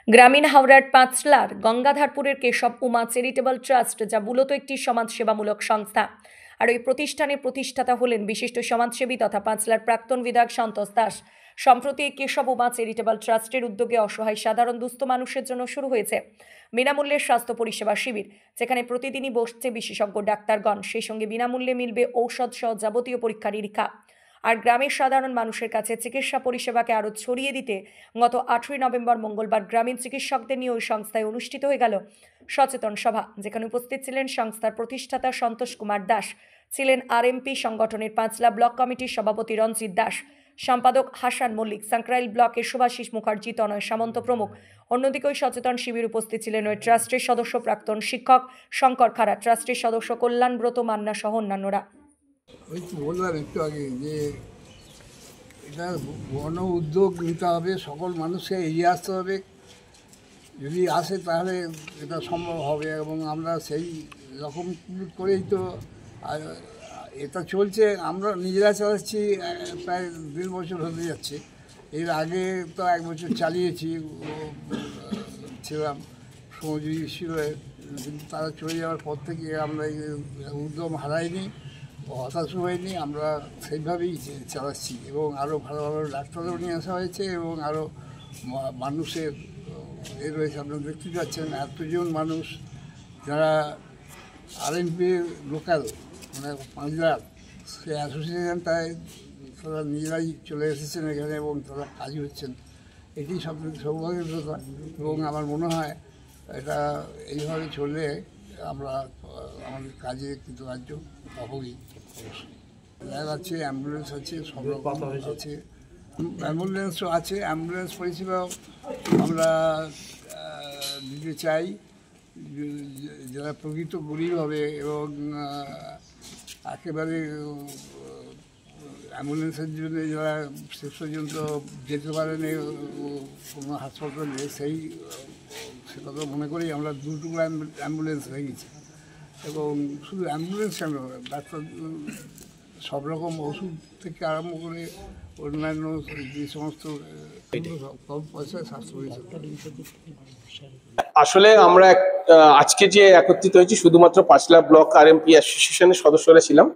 গ্রামীণ হাওড়ার পাঁচলার গঙ্গাধারপুরের Keshab Uma charitable trust, যা মূলত একটি সমাজসেবামূলক সংস্থা। আর এই প্রতিষ্ঠানের প্রতিষ্ঠাতা হলেন বিশিষ্ট সমাজসেবী তথা পাঁচলার প্রাক্তন বিধায়ক সন্তোষ দাস। সম্প্রতি এই কেশব উমা চ্যারিটেবল ট্রাস্টের উদ্যোগে অসহায় সাধারণ দুস্থ মানুষের জন্য শুরু হয়েছে বিনামূল্যের স্বাস্থ্য পরিষেবা শিবির, যেখানে প্রতিদিনই বসছে বিশেষজ্ঞ ডাক্তারগণ। সেই সঙ্গে বিনামূল্যে মিলবে ঔষধ সহ যাবতীয় পরীক্ষা নিরীক্ষা। আর গ্রামের সাধারণ মানুষের কাছে চিকিৎসা পরিষেবাকে আরও ছড়িয়ে দিতে গত 8ই নভেম্বর মঙ্গলবার গ্রামীণ চিকিৎসকদের নিয়ে ওই সংস্থায় অনুষ্ঠিত হয়ে গেল সচেতন সভা, যেখানে উপস্থিত ছিলেন সংস্থার প্রতিষ্ঠাতা সন্তোষ কুমার দাস, ছিলেন আরএমপি সংগঠনের পাঁচলা ব্লক কমিটির সভাপতি রঞ্জিত দাস, সম্পাদক হাসান মল্লিক, সাংক্রাইল ব্লকের সুভাষিস মুখার্জি, তনয় সামন্ত প্রমুখ। অন্যদিকে ওই সচেতন শিবির উপস্থিত ছিলেন ওই ট্রাস্টের সদস্য প্রাক্তন শিক্ষক শঙ্কর খাড়া, ট্রাস্টের সদস্য কল্যাণব্রত মান্না সহ অন্যান্যরা। ওই তো বললাম একটু আগে যে এটা গণ উদ্যোগ নিতে হবে, সকল মানুষকে এগিয়ে আসতে হবে। যদি আসে তাহলে এটা সম্ভব হবে এবং আমরা সেই রকম করেই তো এটা চলছে। আমরা নিজেরা চালাচ্ছি, প্রায় 1.5 বছর হতে যাচ্ছে। এর আগে তো 1 বছর চালিয়েছি, ছিলাম শ্রমজীবী ছিল, কিন্তু তারা চলে যাওয়ার পর থেকে আমরা এই উদ্যম হারাইনি, হতাশ হয়নি, আমরা সেইভাবেই চালাচ্ছি। এবং আরও ভালো ভালো ডাক্তারও নিয়ে আসা হয়েছে এবং আরও মানুষের এ রয়েছে। আপনারা দেখতে পাচ্ছেন এতজন মানুষ যারা আরএমপি লোকাল মানে পাঁচলার সেই অ্যাসোসিয়েশনটায় তারা নিজেরাই চলে এসেছেন এখানে এবং তারা কাজ হচ্ছেন। এটি সবথেকে সৌভাগ্যের কথা এবং আমার মনে হয় এটা এইভাবে চললে আমরা আমাদের কাজে কৃতকার্য হবই। অবশ্যই ল্যাব আছে, অ্যাম্বুলেন্স আছে, সব রকম আছে, অ্যাম্বুলেন্সও আছে। অ্যাম্বুলেন্স পরিষেবাও আমরা দিতে চাই যারা প্রকৃত গরিব হবে এবং একেবারে অ্যাম্বুলেন্সের জন্য যারা শেষ পর্যন্ত যেতে পারেন কোনো হাসপাতালে, সে কথা মনে করেই আমরা 2 অ্যাম্বুলেন্স রেখেছি। এবং শুধু অ্যাম্বুলেন্স কেন, ডাক্তার সব রকম ওষুধ থেকে আরম্ভ করে অন্যান্য যে সমস্ত কম পয়সায় স্বাস্থ্য পরিষেবা। আসলে আমরা আজকে যে একত্রিত হয়েছি শুধুমাত্র পাঁচলা ব্লক আরএমপি অ্যাসোসিয়েশনের সদস্যরা ছিলাম,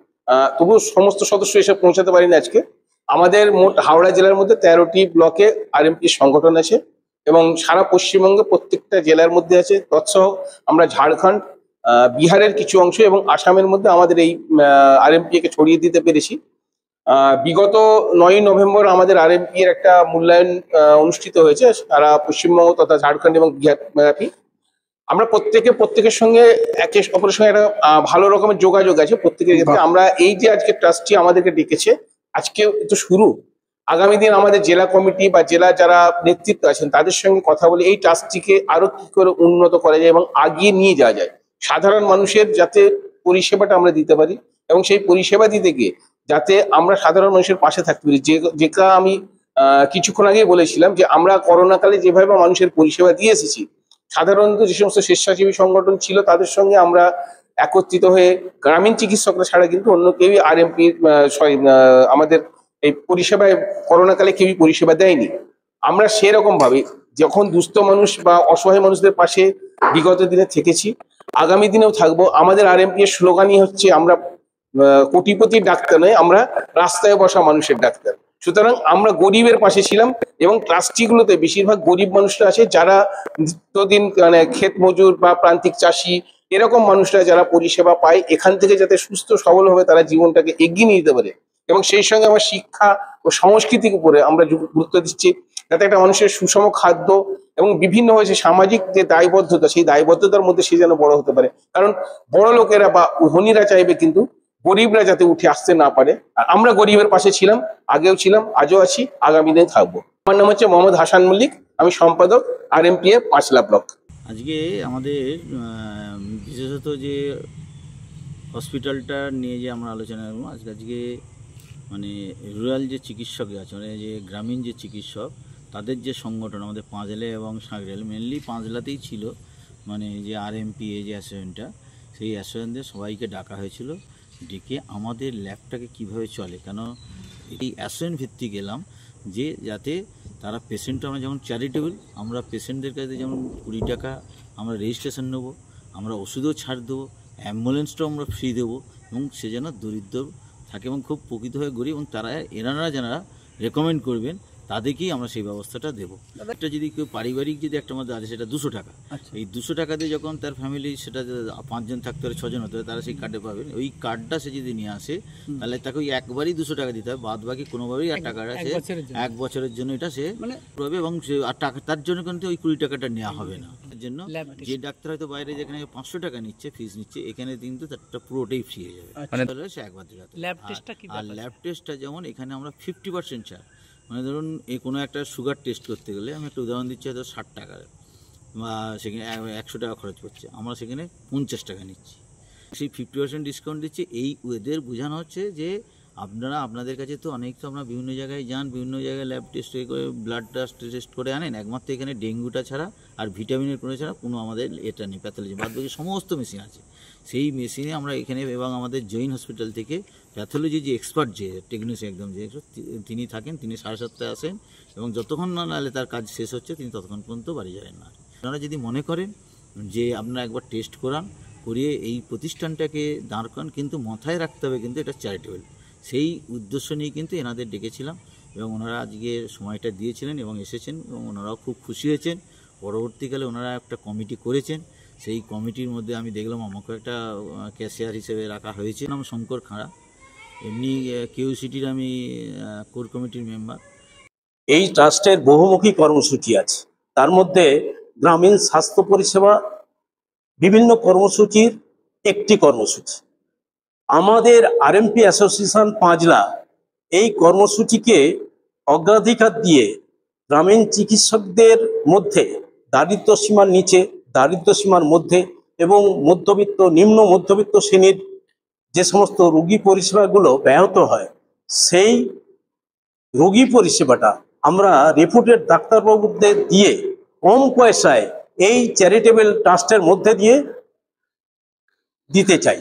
তবু সমস্ত সদস্য এসে পৌঁছাতে পারিনি আজকে। আমাদের মোট হাওড়া জেলার মধ্যে 13টি ব্লকে আরএমপি সংগঠন আছে এবং সারা পশ্চিমবঙ্গে প্রত্যেকটা জেলার মধ্যে আছে। তৎসহ আমরা ঝাড়খণ্ড, বিহারের কিছু অংশ এবং আসামের মধ্যে আমাদের এই আরএমপি কে ছড়িয়ে দিতে পেরেছি। বিগত 9ই নভেম্বর আমাদের আরএমপি এর একটা মূল্যায়ন অনুষ্ঠিত হয়েছে সারা পশ্চিমবঙ্গ তথা ঝাড়খণ্ড এবং বিহার ব্যাপী। আমরা প্রত্যেকের সঙ্গে একে অপরের সঙ্গে একটা ভালো রকমের যোগাযোগ আছে প্রত্যেকের ক্ষেত্রে। আমরা এই যে আজকে ট্রাস্টটি আমাদেরকে ডেকেছে, আজকে তো শুরু, আগামী দিন আমাদের জেলা কমিটি বা জেলা যারা নেতৃত্ব আছেন তাদের সঙ্গে কথা বলে এই ট্রাস্টটিকে আরো কি করে উন্নত করা যায় এবং আগিয়ে নিয়ে যাওয়া যায়, সাধারণ মানুষের যাতে পরিষেবাটা আমরা দিতে পারি এবং সেই পরিষেবা দিতে গিয়ে যাতে আমরা সাধারণ মানুষের পাশে থাকতে পারি। যেটা আমি কিছুক্ষণ আগে বলেছিলাম যে আমরা করোনাকালে যেভাবে মানুষের পরিষেবা দিয়ে এসেছি, সাধারণত যে সমস্ত স্বেচ্ছাসেবী সংগঠন ছিল তাদের সঙ্গে আমরা একত্রিত হয়ে গ্রামীণ চিকিৎসকরা ছাড়া কিন্তু অন্য কেউই আরএমপি আমাদের এই পরিষেবায় করোনাকালে কেউই পরিষেবা দেয়নি। আমরা সেরকম ভাবে যখন দুস্থ মানুষ বা অসহায় মানুষদের পাশে বিগত দিনে থেকেছি, আগামী দিনেও থাকবো। আমাদের আরএমপি এর স্লোগানই হচ্ছে আমরা কোটিপতির ডাক্তার নয়, আমরা রাস্তায় বসা মানুষের ডাক্তার। সুতরাং আমরা গরিবের পাশে ছিলাম এবং ট্রাস্টিগুলোতে বেশিরভাগ গরিব মানুষরা আছে যারা নিত্যদিন মানে ক্ষেত মজুর বা প্রান্তিক চাষি, এরকম মানুষরা যারা পরিষেবা পায় এখান থেকে যাতে সুস্থ সবলভাবে তারা জীবনটাকে এগিয়ে নিয়ে যেতে পারে। এবং সেই সঙ্গে আমার শিক্ষা ও সংস্কৃতির উপরে আমরা গুরুত্ব দিচ্ছি, যাতে একটা মানুষের সুষম খাদ্য এবং বিভিন্ন হয়েছে সামাজিক যে দায়বদ্ধতা, সেই দায়বদ্ধতার মধ্যে সে যেন বড় হতে পারে। কারণ বড় লোকেরা বা ধনীরা চাইবে কিন্তু গরিবরা যাতে উঠে আসতে না পারে। আর আমরা গরিবের পাশে ছিলাম, আগেও ছিলাম, আজও আছি, আগামী দিনে থাকবো। আমার নাম হচ্ছে মোহাম্মদ হাসান মল্লিক, আমি সম্পাদক আরএমপি এর পাঁচলা ব্লক। আজকে আমাদের বিশেষত যে হসপিটালটা নিয়ে যে আমরা আলোচনা করবো আজকে মানে রুরাল যে চিকিৎসক আছে, মানে যে গ্রামীণ যে চিকিৎসক, তাদের যে সংগঠন আমাদের পাঁচলা এবং সাঁকরাইল, মেনলি পাঁচলাতেই ছিল, মানে যে আরএমপি যে অ্যাসোসিয়েশনটা, সেই অ্যাসোসিয়েশনদের সবাইকে ডাকা হয়েছিল, ডেকে আমাদের ল্যাবটাকে কিভাবে চলে, কেন এই অ্যাসোসিয়েশন ভিত্তিক গেলাম যে যাতে তারা পেশেন্টটা, আমরা যেমন চ্যারিটেবল, আমরা পেশেন্টদের কাছে যেমন 20 টাকা আমরা রেজিস্ট্রেশন নেবো, আমরা ওষুধও ছাড় দেবো, অ্যাম্বুলেন্সটাও আমরা ফ্রি দেবো, এবং সে যেন দরিদ্র থাকে এবং খুব প্রকৃত হয়ে গরিব, এবং তারা এনারা যারা রেকমেন্ড করবেন তাদেরকেই আমরা সেই ব্যবস্থাটা দেবো। একটা যদি কেউ পারিবারিক যদি একটা মধ্যে আছে সেটা 200 টাকা, এই 200 টাকা দিয়ে যখন তার ফ্যামিলি, সেটা 5 জন থাকতে পারে, 6 জন হতে পারে, তারা সেই কার্ডে পাবেন। ওই কার্ডটা সে যদি নিয়ে আসে তাহলে তাকে ওই একবারই 200 টাকা দিতে হবে, বাদ বাকি কোনোভাবেই আর টাকাটা সে 1 বছরের জন্য এটা সে পাবে, এবং সে আর টাকা তার জন্য কিন্তু ওই 20 টাকাটা নেওয়া হবে না। তার জন্য যে ডাক্তার হয়তো বাইরে যেখানে 500 টাকা নিচ্ছে, ফিস নিচ্ছে, এখানে কিন্তু তারটা পুরোটাই ফ্রি হয়ে যাবে, তাহলে সে একবার দিতে। আর ল্যাব টেস্টটা যেমন এখানে আমরা 50% ছাড়, মানে ধরুন এই কোনো একটা সুগার টেস্ট করতে গেলে, আমি একটা উদাহরণ দিচ্ছি, হয়তো 60 টাকার বা সেখানে 100 টাকা খরচ করছে, আমরা সেখানে 50 টাকা নিচ্ছি, সেই 50% ডিসকাউন্ট দিচ্ছি। এই এদের বোঝানো হচ্ছে যে আপনারা, আপনাদের কাছে তো অনেক, তো আপনারা বিভিন্ন জায়গায় যান, বিভিন্ন জায়গায় ল্যাব টেস্ট করে, ব্লাড টেস্ট করে আনেন, একমাত্র এখানে ডেঙ্গুটা ছাড়া আর ভিটামিনের কোনো ছাড়া কোনো আমাদের এটা নেই, প্যাথোলজি বাদ বাকি সমস্ত মেশিন আছে। সেই মেশিনে আমরা এখানে, এবং আমাদের জৈন হসপিটাল থেকে প্যাথোলজি যে এক্সপার্ট, যে টেকনিশিয়ান একদম যে তিনি থাকেন, তিনি 7:30 আসেন, এবং যতক্ষণ না নাহলে তার কাজ শেষ হচ্ছে তিনি ততক্ষণ পর্যন্ত বাড়ি যাবেন না। আপনারা যদি মনে করেন যে আপনারা একবার টেস্ট করিয়ে এই প্রতিষ্ঠানটাকে দাঁড় করান, কিন্তু মাথায় রাখতে হবে কিন্তু এটা চ্যারিটেবল, সেই উদ্দেশ্য নিয়ে কিন্তু এনাদের ডেকেছিলাম, এবং ওনারা আজকে সময়টা দিয়েছিলেন এবং এসেছেন, এবং ওনারাও খুব খুশি হয়েছেন। পরবর্তীকালে ওনারা একটা কমিটি করেছেন, সেই কমিটির মধ্যে আমি দেখলাম আমাকে একটা ক্যাশিয়ার হিসেবে রাখা হয়েছে, নাম শঙ্কর খাঁড়া, এমনি কিউসিটির আমি কোর কমিটির মেম্বার। এই ট্রাস্টের বহুমুখী কর্মসূচি আছে, তার মধ্যে গ্রামীণ স্বাস্থ্য পরিষেবা বিভিন্ন কর্মসূচির একটি কর্মসূচি। আমাদের আরএমপি অ্যাসোসিয়েশন পাঁচলা এই কর্মসূচিকে অগ্রাধিকার দিয়ে গ্রামীণ চিকিৎসকদের মধ্যে দারিদ্র্য সীমার নিচে, দারিদ্র্য সীমার মধ্যে এবং মধ্যবিত্ত, নিম্ন মধ্যবিত্ত শ্রেণীর যে সমস্ত রোগী পরিষেবাগুলো ব্যাহত হয়, সেই রোগী পরিষেবাটা আমরা রেপুটেড ডাক্তারবাবুদের দিয়ে কম পয়সায় এই চ্যারিটেবল ট্রাস্টের মধ্যে দিয়ে দিতে চাই।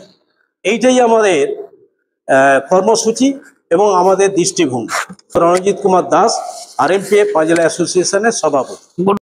এইটাই আমাদের কর্মসূচি এবং আমাদের দৃষ্টিভঙ্গি। রণজিৎ কুমার দাস, আরএমপি পাঁচলা অ্যাসোসিয়েশনের সভাপতি।